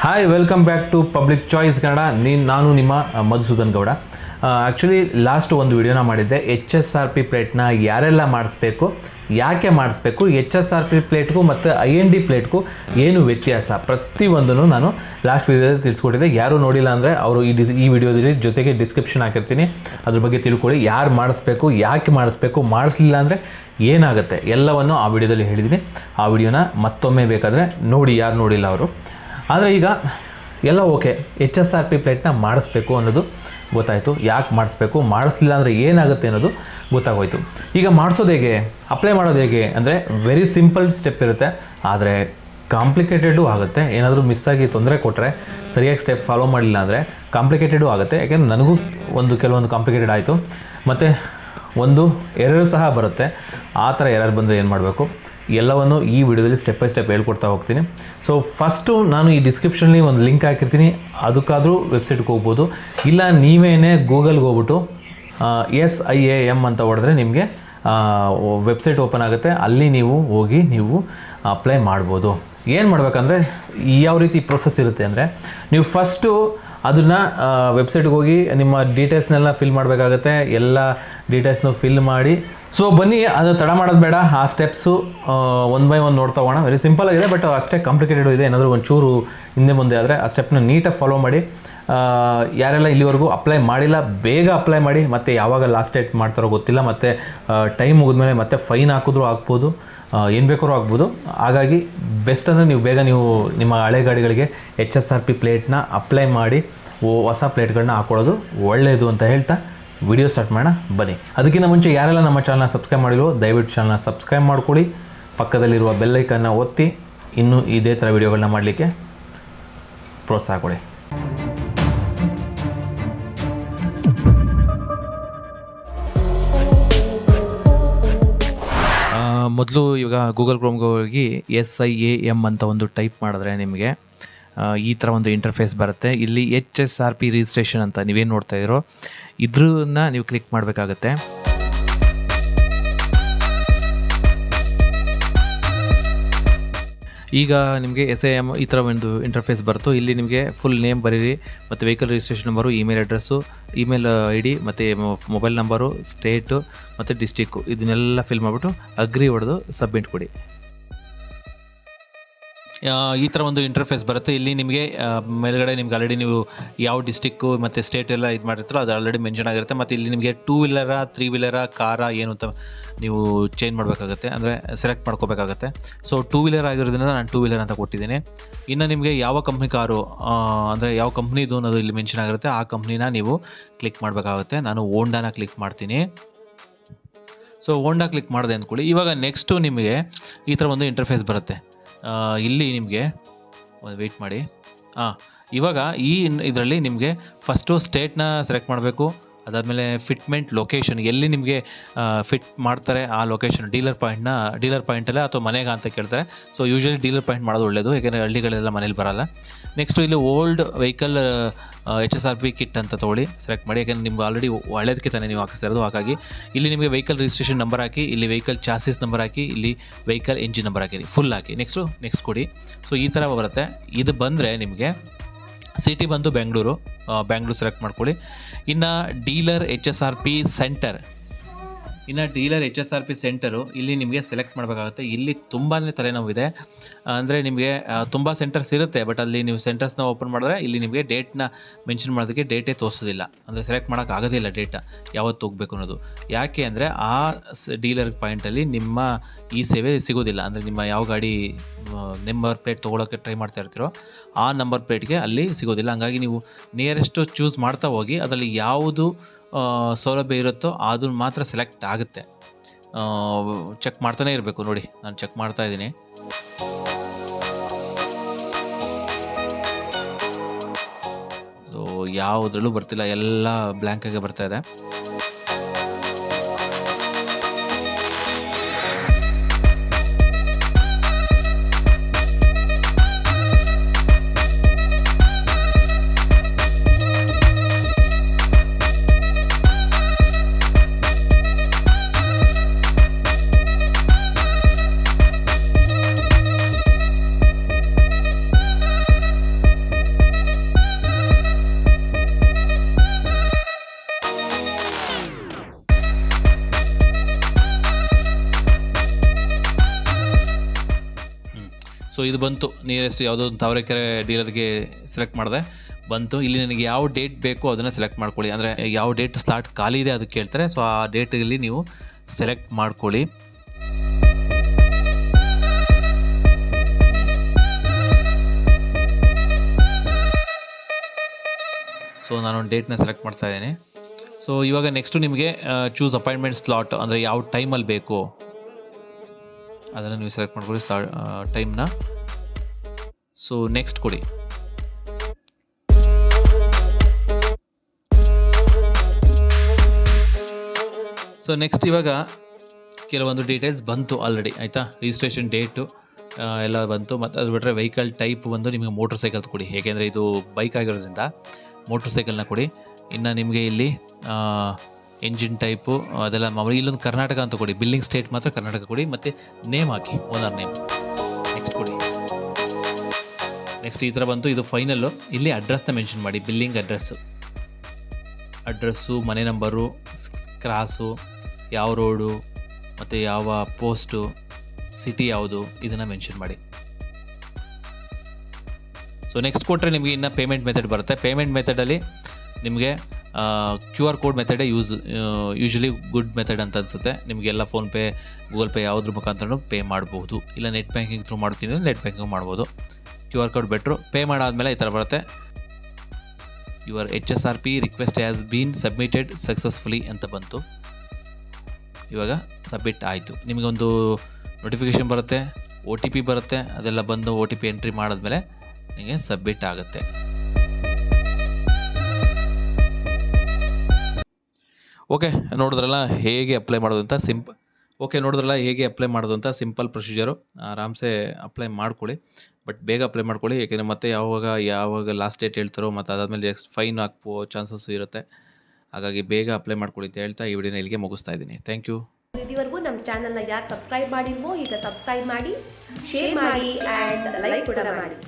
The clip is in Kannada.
Hi welcome back to Public Choice Kannada. ನಾನು ನಿಮ್ಮ ಮಧುಸೂದನ್ ಗೌಡ. ಆ್ಯಕ್ಚುಲಿ ಲಾಸ್ಟ್ ಒಂದು ವಿಡಿಯೋನ ಮಾಡಿದ್ದೆ. HSRP ಪ್ಲೇಟ್ನ ಯಾರೆಲ್ಲ ಮಾಡಿಸ್ಬೇಕು, ಯಾಕೆ ಮಾಡಿಸ್ಬೇಕು, HSRP ಪ್ಲೇಟ್ಗೂ ಮತ್ತು IND ಪ್ಲೇಟ್ಗೂ ಏನು ವ್ಯತ್ಯಾಸ, ಪ್ರತಿಯೊಂದನ್ನು ನಾನು ಲಾಸ್ಟ್ ವಿಡಿಯೋದಲ್ಲಿ ತಿಳಿಸ್ಕೊಟ್ಟಿದ್ದೆ. ಯಾರು ನೋಡಿಲ್ಲ ಅಂದರೆ ಅವರು ಈ ವಿಡಿಯೋದಲ್ಲಿ ಜೊತೆಗೆ ಡಿಸ್ಕ್ರಿಪ್ಷನ್ ಹಾಕಿರ್ತೀನಿ, ಅದ್ರ ಬಗ್ಗೆ ತಿಳ್ಕೊಳ್ಳಿ. ಯಾರು ಮಾಡಿಸ್ಬೇಕು, ಯಾಕೆ ಮಾಡಿಸ್ಬೇಕು, ಮಾಡಿಸ್ಲಿಲ್ಲ ಅಂದರೆ ಏನಾಗುತ್ತೆ ಎಲ್ಲವನ್ನು ಆ ವಿಡಿಯೋದಲ್ಲಿ ಹೇಳಿದ್ದೀನಿ. ಆ ವಿಡಿಯೋನ ಮತ್ತೊಮ್ಮೆ ಬೇಕಾದರೆ ನೋಡಿ, ಯಾರು ನೋಡಿಲ್ಲ ಅವರು. ಆದರೆ ಈಗ ಎಲ್ಲ ಓಕೆ, HSRP ಪ್ಲೇಟ್ನ ಮಾಡಿಸ್ಬೇಕು ಅನ್ನೋದು ಗೊತ್ತಾಯಿತು. ಯಾಕೆ ಮಾಡಿಸ್ಬೇಕು, ಮಾಡಿಸ್ಲಿಲ್ಲ ಅಂದರೆ ಏನಾಗುತ್ತೆ ಅನ್ನೋದು ಗೊತ್ತಾಗೋಯ್ತು. ಈಗ ಮಾಡಿಸೋದು ಹೇಗೆ, ಅಪ್ಲೈ ಮಾಡೋದು ಹೇಗೆ ಅಂದರೆ ವೆರಿ ಸಿಂಪಲ್ ಸ್ಟೆಪ್ ಇರುತ್ತೆ, ಆದರೆ ಕಾಂಪ್ಲಿಕೇಟೆಡೂ ಆಗುತ್ತೆ. ಏನಾದರೂ ಮಿಸ್ಸಾಗಿ ತೊಂದರೆ ಕೊಟ್ಟರೆ, ಸರಿಯಾಗಿ ಸ್ಟೆಪ್ ಫಾಲೋ ಮಾಡಲಿಲ್ಲ ಅಂದರೆ ಕಾಂಪ್ಲಿಕೇಟೆಡೂ ಆಗುತ್ತೆ. ಯಾಕೆಂದರೆ ನನಗೂ ಕೆಲವೊಂದು ಕಾಂಪ್ಲಿಕೇಟೆಡ್ ಆಯಿತು, ಮತ್ತು ಒಂದು ಎರರ್ ಸಹ ಬರುತ್ತೆ. ಆ ಥರ ಎರರ್ ಬಂದರೆ ಏನು ಮಾಡಬೇಕು ಎಲ್ಲವನ್ನು ಈ ವಿಡಿಯೋದಲ್ಲಿ ಸ್ಟೆಪ್ ಬೈ ಸ್ಟೆಪ್ ಹೇಳ್ಕೊಡ್ತಾ ಹೋಗ್ತೀನಿ. ಸೊ ಫಸ್ಟು ನಾನು ಈ ಡಿಸ್ಕ್ರಿಪ್ಷನಲ್ಲಿ ಒಂದು ಲಿಂಕ್ ಹಾಕಿರ್ತೀನಿ, ಅದಕ್ಕಾದರೂ ವೆಬ್ಸೈಟ್ಗೆ ಹೋಗ್ಬೋದು. ಇಲ್ಲ ನೀವೇನೇ ಗೂಗಲ್ಗೆ ಹೋಗ್ಬಿಟ್ಟು SIAM ಅಂತ ಹೊಡೆದ್ರೆ ನಿಮಗೆ ವೆಬ್ಸೈಟ್ ಓಪನ್ ಆಗುತ್ತೆ. ಅಲ್ಲಿ ನೀವು ಹೋಗಿ ನೀವು ಅಪ್ಲೈ ಮಾಡ್ಬೋದು. ಏನು ಮಾಡಬೇಕಂದ್ರೆ ಯಾವ ರೀತಿ ಪ್ರೊಸೆಸ್ ಇರುತ್ತೆ ಅಂದರೆ, ನೀವು ಫಸ್ಟು ಅದನ್ನು ವೆಬ್ಸೈಟ್ಗೆ ಹೋಗಿ ನಿಮ್ಮ ಡೀಟೇಲ್ಸ್ನೆಲ್ಲ ಫಿಲ್ ಮಾಡಬೇಕಾಗತ್ತೆ. ಎಲ್ಲ ಡೀಟೇಲ್ಸ್ನು ಫಿಲ್ ಮಾಡಿ, ಸೊ ಬನ್ನಿ, ಅದು ತಡ ಮಾಡೋದು ಬೇಡ. ಆ ಸ್ಟೆಪ್ಸು ಒನ್ ಬೈ ಒನ್ ನೋಡ್ತಾ ಹೋಗೋಣ. ವೆರಿ ಸಿಂಪಲ್ ಆಗಿದೆ, ಬಟ್ ಅಷ್ಟೇ ಕಾಂಪ್ಲಿಕೇಟೆಡ್ ಇದೆ. ಏನಾದರೂ ಒಂಚೂರು ಹಿಂದೆ ಮುಂದೆ ಆದರೆ ಆ ಸ್ಟೆಪ್ನ ನೀಟಾಗಿ ಫಾಲೋ ಮಾಡಿ. ಯಾರೆಲ್ಲ ಇಲ್ಲಿವರೆಗೂ ಅಪ್ಲೈ ಮಾಡಿಲ್ಲ, ಬೇಗ ಅಪ್ಲೈ ಮಾಡಿ. ಮತ್ತು ಯಾವಾಗ ಲಾಸ್ಟ್ ಡೇಟ್ ಮಾಡ್ತಾರೋ ಗೊತ್ತಿಲ್ಲ, ಮತ್ತು ಟೈಮ್ ಮುಗಿದ್ಮೇಲೆ ಮತ್ತೆ ಫೈನ್ ಹಾಕಿದ್ರೂ ಆಗ್ಬೋದು, ಏನು ಬೇಕಾದ್ರೂ ಆಗ್ಬೋದು. ಹಾಗಾಗಿ ಬೆಸ್ಟ್ ಅಂದರೆ ನೀವು ಬೇಗ ನಿಮ್ಮ ಹಳೆ ಗಾಡಿಗಳಿಗೆ HSRP ಪ್ಲೇಟ್ನ ಅಪ್ಲೈ ಮಾಡಿ ಹೊಸ ಪ್ಲೇಟ್ಗಳನ್ನ ಹಾಕೊಳ್ಳೋದು ಒಳ್ಳೆಯದು ಅಂತ ಹೇಳ್ತಾ ವಿಡಿಯೋ ಸ್ಟಾರ್ಟ್ ಮಾಡೋಣ ಬನ್ನಿ. ಅದಕ್ಕಿಂತ ಮುಂಚೆ ಯಾರೆಲ್ಲ ನಮ್ಮ ಚಾನಲ್ನ ಸಬ್ಸ್ಕ್ರೈಬ್ ಮಾಡಿಲ್ವೋ ದಯವಿಟ್ಟು ಚಾನಲ್ನ ಸಬ್ಸ್ಕ್ರೈಬ್ ಮಾಡ್ಕೊಳ್ಳಿ. ಪಕ್ಕದಲ್ಲಿರುವ ಬೆಲ್ಲೈಕನ್ನ ಒತ್ತಿ ಇನ್ನೂ ಇದೇ ಥರ ವಿಡಿಯೋಗಳನ್ನ ಮಾಡಲಿಕ್ಕೆ ಪ್ರೋತ್ಸಾಹ ಕೊಡಿ. ಮೊದಲು ಇವಾಗ ಗೂಗಲ್ ಕ್ರೋಮ್ಗೆ ಹೋಗಿ SIAM ಅಂತ ಒಂದು ಟೈಪ್ ಮಾಡಿದ್ರೆ ನಿಮಗೆ ಈ ಥರ ಒಂದು ಇಂಟರ್ಫೇಸ್ ಬರುತ್ತೆ. ಇಲ್ಲಿ HSRP ರಿಜಿಸ್ಟ್ರೇಷನ್ ಅಂತ ನೀವೇನು ನೋಡ್ತಾ ಇದ್ದೀರೋ ಇದ್ರನ್ನ ನೀವು ಕ್ಲಿಕ್ ಮಾಡಬೇಕಾಗತ್ತೆ. ಈಗ ನಿಮಗೆ SIAM ಈ ಥರ ಒಂದು ಇಂಟರ್ಫೇಸ್ ಬರುತ್ತೋ, ಇಲ್ಲಿ ನಿಮಗೆ ಫುಲ್ ನೇಮ್ ಬರೀರಿ, ಮತ್ತು vehicle registration number, email address, email ID, ಮತ್ತು ಮೊಬೈಲ್ ನಂಬರು, ಸ್ಟೇಟು ಮತ್ತು ಡಿಸ್ಟಿಕ್ಕು, ಇದನ್ನೆಲ್ಲ ಫಿಲ್ ಮಾಡಿಬಿಟ್ಟು ಅಗ್ರಿ ಹೊಡೆದು ಸಬ್ಮಿಟ್ ಕೊಡಿ. ಈ ಥರ ಒಂದು ಇಂಟರ್ಫೇಸ್ ಬರುತ್ತೆ. ಇಲ್ಲಿ ನಿಮಗೆ ಮೇಲ್ಗಡೆ ನಿಮ್ಗೆ ಆಲ್ರೆಡಿ ನೀವು ಯಾವ ಡಿಸ್ಟಿಕ್ಕು ಮತ್ತು ಸ್ಟೇಟ್ ಎಲ್ಲ ಇದು ಮಾಡಿರ್ತೀರೋ ಅದು ಆಲ್ರೆಡಿ ಮೆನ್ಷನ್ ಆಗಿರುತ್ತೆ. ಮತ್ತು ಇಲ್ಲಿ ನಿಮಗೆ 2 ವೀಲರಾ 3 ವೀಲರಾ ಕಾರಾ ಏನು ಅಂತ ನೀವು ಚೇಂಜ್ ಮಾಡಬೇಕಾಗುತ್ತೆ, ಅಂದರೆ ಸೆಲೆಕ್ಟ್ ಮಾಡ್ಕೋಬೇಕಾಗತ್ತೆ. ಸೊ 2 ವೀಲರ್ ಆಗಿರೋದ್ರಿಂದ ನಾನು 2 ವೀಲರ್ ಅಂತ ಕೊಟ್ಟಿದ್ದೀನಿ. ಇನ್ನು ನಿಮಗೆ ಯಾವ ಕಂಪ್ನಿ ಕಾರು ಅಂದರೆ ಯಾವ ಕಂಪ್ನಿದು ಅನ್ನೋದು ಇಲ್ಲಿ ಮೆನ್ಷನ್ ಆಗಿರುತ್ತೆ, ಆ ಕಂಪ್ನಿನ ನೀವು ಕ್ಲಿಕ್ ಮಾಡಬೇಕಾಗುತ್ತೆ. ನಾನು ಹೋಂಡಾನ ಕ್ಲಿಕ್ ಮಾಡ್ತೀನಿ. ಸೊ ಹೋಂಡಾ ಕ್ಲಿಕ್ ಮಾಡಿದೆ ಅಂದ್ಕೊಳ್ಳಿ. ಇವಾಗ ನೆಕ್ಸ್ಟು ನಿಮಗೆ ಈ ಥರ ಒಂದು ಇಂಟರ್ಫೇಸ್ ಬರುತ್ತೆ. ಇಲ್ಲಿ ನಿಮಗೆ ಒಂದು ವೆಯ್ಟ್ ಮಾಡಿ. ಇವಾಗ ಇದರಲ್ಲಿ ನಿಮಗೆ ಫಸ್ಟು ಸ್ಟೇಟ್ನ ಸೆಲೆಕ್ಟ್ ಮಾಡಬೇಕು. ಅದಾದಮೇಲೆ ಫಿಟ್ಮೆಂಟ್ ಲೊಕೇಶನ್, ಎಲ್ಲಿ ನಿಮಗೆ ಫಿಟ್ ಮಾಡ್ತಾರೆ ಆ ಲೊಕೇಶನ್, ಡೀಲರ್ ಪಾಯಿಂಟಲ್ಲೇ ಅಥವಾ ಮನೆಗೆ ಅಂತ ಕೇಳ್ತಾರೆ. ಸೊ ಯೂಶ್ವಲಿ ಡೀಲರ್ ಪಾಯಿಂಟ್ ಮಾಡೋದು ಒಳ್ಳೆಯದು, ಯಾಕೆಂದರೆ ಹಳ್ಳಿಗಳೆಲ್ಲ ಮನೇಲಿ ಬರೋಲ್ಲ. ನೆಕ್ಸ್ಟು ಇಲ್ಲಿ ಓಲ್ಡ್ ವೆಹಿಕಲ್ HSRP ಕಿಟ್ ಅಂತ ತೊಗೊಳ್ಳಿ, ಸೆಲೆಕ್ಟ್ ಮಾಡಿ. ಯಾಕೆಂದರೆ ನಿಮ್ಗೆ ಆಲ್ರೆಡಿ ಹಳೇದಕ್ಕೆ ತಾನೇ ನೀವು ಹಾಕಿಸ್ತಾ ಇರೋದು. ಹಾಗಾಗಿ ಇಲ್ಲಿ ನಿಮಗೆ ವೆಹಿಕಲ್ ರಿಜಿಸ್ಟ್ರೇಷನ್ ನಂಬರ್ ಹಾಕಿ, ಇಲ್ಲಿ ವೆಹಿಕಲ್ ಚಾಸಿಸ್ ನಂಬರ್ ಹಾಕಿ, ಇಲ್ಲಿ ವೆಹಿಕಲ್ ಎಂಜಿನ್ ನಂಬರ್ ಹಾಕಿರಿ, ಫುಲ್ ಹಾಕಿ. ನೆಕ್ಸ್ಟ್ ಕೊಡಿ. ಸೊ ಈ ಥರ ಬರುತ್ತೆ. ಇದು ಬಂದರೆ ನಿಮಗೆ ಸಿಟಿ ಬಂದು ಬೆಂಗಳೂರು ಸೆಲೆಕ್ಟ್ ಮಾಡ್ಕೊಳ್ಳಿ. ಇನ್ನು ಡೀಲರ್ HSRP ಸೆಂಟರು ಇಲ್ಲಿ ನಿಮಗೆ ಸೆಲೆಕ್ಟ್ ಮಾಡಬೇಕಾಗುತ್ತೆ. ಇಲ್ಲಿ ತುಂಬಾ ತಲೆನೋವಿದೆ, ಅಂದರೆ ನಿಮಗೆ ತುಂಬ ಸೆಂಟರ್ಸ್ ಇರುತ್ತೆ, ಬಟ್ ಅಲ್ಲಿ ನೀವು ಸೆಂಟರ್ಸ್ನ ಓಪನ್ ಮಾಡಿದ್ರೆ ಇಲ್ಲಿ ನಿಮಗೆ ಡೇಟ್ನ ಮೆನ್ಷನ್ ಮಾಡೋದಕ್ಕೆ ಡೇಟೇ ತೋರಿಸೋದಿಲ್ಲ, ಅಂದರೆ ಸೆಲೆಕ್ಟ್ ಮಾಡೋಕ್ಕಾಗೋದಿಲ್ಲ ಡೇಟಾ ಯಾವತ್ತು ಹೋಗಬೇಕು ಅನ್ನೋದು. ಯಾಕೆ ಅಂದರೆ ಆ ಡೀಲರ್ ಪಾಯಿಂಟಲ್ಲಿ ನಿಮ್ಮ ಈ ಸೇವೆ ಸಿಗೋದಿಲ್ಲ. ಅಂದರೆ ನಿಮ್ಮ ಯಾವ ಗಾಡಿ ನಂಬರ್ ಪ್ಲೇಟ್ ತೊಗೊಳೋಕ್ಕೆ ಟ್ರೈ ಮಾಡ್ತಾ ಇರ್ತೀರೋ ಆ ನಂಬರ್ ಪ್ಲೇಟ್ಗೆ ಅಲ್ಲಿ ಸಿಗೋದಿಲ್ಲ. ಹಂಗಾಗಿ ನೀವು ನಿಯರೆಸ್ಟು ಚೂಸ್ ಮಾಡ್ತಾ ಹೋಗಿ, ಅದರಲ್ಲಿ ಯಾವುದು ಸೌಲಭ್ಯ ಇರುತ್ತೋ ಅದನ್ನು ಮಾತ್ರ ಸೆಲೆಕ್ಟ್ ಆಗುತ್ತೆ. ಚೆಕ್ ಮಾಡ್ತಾನೆ ಇರಬೇಕು. ನೋಡಿ, ನಾನು ಚೆಕ್ ಮಾಡ್ತಾ ಇದ್ದೀನಿ. ಸೊ ಯಾವುದ್ರಲ್ಲೂ ಬರ್ತಿಲ್ಲ, ಎಲ್ಲ ಬ್ಲ್ಯಾಂಕಾಗೆ ಬರ್ತಾ ಇದೆ. ಇದು ಬಂತು, ನಿಯರೆಸ್ಟ್ ಯಾವುದೋ ಒಂದು ತಾವರೆಕೆರೆ ಡೀಲರ್ಗೆ ಸೆಲೆಕ್ಟ್ ಮಾಡಿದೆ, ಬಂತು. ಇಲ್ಲಿ ನನಗೆ ಯಾವ ಡೇಟ್ ಬೇಕು ಅದನ್ನು ಸೆಲೆಕ್ಟ್ ಮಾಡ್ಕೊಳ್ಳಿ. ಅಂದರೆ ಯಾವ ಡೇಟ್ ಸ್ಲಾಟ್ ಖಾಲಿ ಇದೆ ಅದು ಕೇಳ್ತಾರೆ. ಸೊ ಆ ಡೇಟಲ್ಲಿ ನೀವು ಸೆಲೆಕ್ಟ್ ಮಾಡ್ಕೊಳ್ಳಿ. ಸೊ ನಾನೊಂದು ಡೇಟ್ನ ಸೆಲೆಕ್ಟ್ ಮಾಡ್ತಾ ಇದ್ದೀನಿ. ಸೊ ಇವಾಗ ನೆಕ್ಸ್ಟು ನಿಮಗೆ ಚೂಸ್ ಅಪಾಯಿಂಟ್ಮೆಂಟ್ ಸ್ಲಾಟ್, ಅಂದರೆ ಯಾವ ಟೈಮಲ್ಲಿ ಬೇಕು ಅದನ್ನು ನೀವು ಸೆಲೆಕ್ಟ್ ಮಾಡ್ಕೊಳ್ಳಿ ಟೈಮ್ನ. ಸೊ ನೆಕ್ಸ್ಟ್ ಕೊಡಿ. ಸೊ ನೆಕ್ಸ್ಟ್ ಇವಾಗ ಕೆಲವೊಂದು ಡೀಟೇಲ್ಸ್ ಬಂತು ಆಲ್ರೆಡಿ, ಆಯಿತಾ. ರಿಜಿಸ್ಟ್ರೇಷನ್ ಡೇಟು ಎಲ್ಲ ಬಂತು. ಮತ್ತು ಅದು ಬಿಟ್ಟರೆ ವೆಹಿಕಲ್ ಟೈಪ್ ಬಂದು ನಿಮಗೆ ಮೋಟರ್ ಸೈಕಲ್ ಕೊಡಿ, ಹೇಗೆಂದರೆ ಇದು ಬೈಕ್ ಆಗಿರೋದ್ರಿಂದ ಮೋಟರ್ ಸೈಕಲ್ನ ಕೊಡಿ. ಇನ್ನು ನಿಮಗೆ ಇಲ್ಲಿ ಎಂಜಿನ್ ಟೈಪು ಅದೆಲ್ಲ ಮಾಮೂಲಿ. ಇಲ್ಲೊಂದು ಕರ್ನಾಟಕ ಅಂತ ಕೊಡಿ, ಬಿಲ್ಲಿಂಗ್ ಸ್ಟೇಟ್ ಮಾತ್ರ ಕರ್ನಾಟಕ ಕೊಡಿ, ಮತ್ತು ನೇಮ್ ಹಾಕಿ, ಓನರ್ ನೇಮ್. ನೆಕ್ಸ್ಟ್ ಕೊಡಿ. ನೆಕ್ಸ್ಟ್ ಈ ಥರ ಬಂತು, ಇದು ಫೈನಲ್ಲು. ಇಲ್ಲಿ ಅಡ್ರೆಸ್ನ ಮೆನ್ಷನ್ ಮಾಡಿ, ಬಿಲ್ಲಿಂಗ್ ಅಡ್ರೆಸ್ಸು, ಮನೆ ನಂಬರು, ಕ್ರಾಸು, ಯಾವ ರೋಡು ಮತ್ತು ಯಾವ ಪೋಸ್ಟು, ಸಿಟಿ ಯಾವುದು, ಇದನ್ನು ಮೆನ್ಷನ್ ಮಾಡಿ. ಸೊ ನೆಕ್ಸ್ಟ್ ಕೊಟ್ಟರೆ ನಿಮಗೆ ಇನ್ನು ಪೇಮೆಂಟ್ ಮೆಥಡ್ ಬರುತ್ತೆ. ಪೇಮೆಂಟ್ ಮೆಥಡಲ್ಲಿ ನಿಮಗೆ QR ಕೋಡ್ ಮೆಥಡೇ ಯೂಶ್ವಲಿ ಗುಡ್ ಮೆಥಡ್ ಅಂತ ಅನಿಸುತ್ತೆ. ನಿಮಗೆಲ್ಲ ಫೋನ್ಪೇ, ಗೂಗಲ್ ಪೇ ಯಾವುದ್ರ ಮುಖಾಂತರ ಪೇ ಮಾಡಬಹುದು. ಇಲ್ಲ ನೆಟ್ ಬ್ಯಾಂಕಿಂಗ್ ಥ್ರೂ ಮಾಡ್ತೀನಿ, ನೆಟ್ ಬ್ಯಾಂಕಿಂಗ್ ಮಾಡ್ಬೋದು. QR code better. ಪೇ ಮಾಡಾದಮೇಲೆ ಈ ಥರ ಬರುತ್ತೆ, your HSRP request has been submitted successfully ಅಂತ ಬಂತು. ಇವಾಗ ಸಬ್ಮಿಟ್ ಆಯಿತು. ನಿಮಗೊಂದು ನೋಟಿಫಿಕೇಷನ್ ಬರುತ್ತೆ, OTP ಬರುತ್ತೆ. ಅದೆಲ್ಲ ಬಂದು OTP ಎಂಟ್ರಿ ಮಾಡಿದ್ಮೇಲೆ ನಿಮಗೆ ಸಬ್ಮಿಟ್ ಆಗುತ್ತೆ. ಓಕೆ, ನೋಡಿದ್ರಲ್ಲ ಹೇಗೆ ಅಪ್ಲೈ ಮಾಡೋದು ಅಂತ ಸಿಂಪಲ್ ಪ್ರೊಸೀಜರು. ಆರಾಮ್ಸೆ ಅಪ್ಲೈ ಮಾಡ್ಕೊಳ್ಳಿ, ಬಟ್ ಬೇಗ ಅಪ್ಲೈ ಮಾಡ್ಕೊಳ್ಳಿ. ಯಾಕೆಂದರೆ ಮತ್ತೆ ಯಾವಾಗ ಲಾಸ್ಟ್ ಡೇಟ್ ಹೇಳ್ತಾರೋ ಮತ್ತು ಅದಾದಮೇಲೆ ನೆಕ್ಸ್ಟ್ ಫೈನ್ ಹಾಕೋ ಚಾನ್ಸಸ್ಸು ಇರುತ್ತೆ. ಹಾಗಾಗಿ ಬೇಗ ಅಪ್ಲೈ ಮಾಡ್ಕೊಳ್ಳಿ ಅಂತ ಹೇಳ್ತಾ ಈ ವಿಡಿಯೋನ ಇಲ್ಲಿಗೆ ಮುಗಿಸ್ತಾ ಇದ್ದೀನಿ. Thank you. ಇದುವರೆಗೂ ನಮ್ಮ ಚಾನಲ್ನ ಯಾರು ಸಬ್ಸ್ಕ್ರೈಬ್ ಮಾಡಿಲ್ವೋ ಈಗ ಸಬ್ಸ್ಕ್ರೈಬ್ ಮಾಡಿ, ಶೇರ್ ಮಾಡಿ ಆ್ಯಂಡ್ ಲೈಕ್ ಕೂಡ ಮಾಡಿ.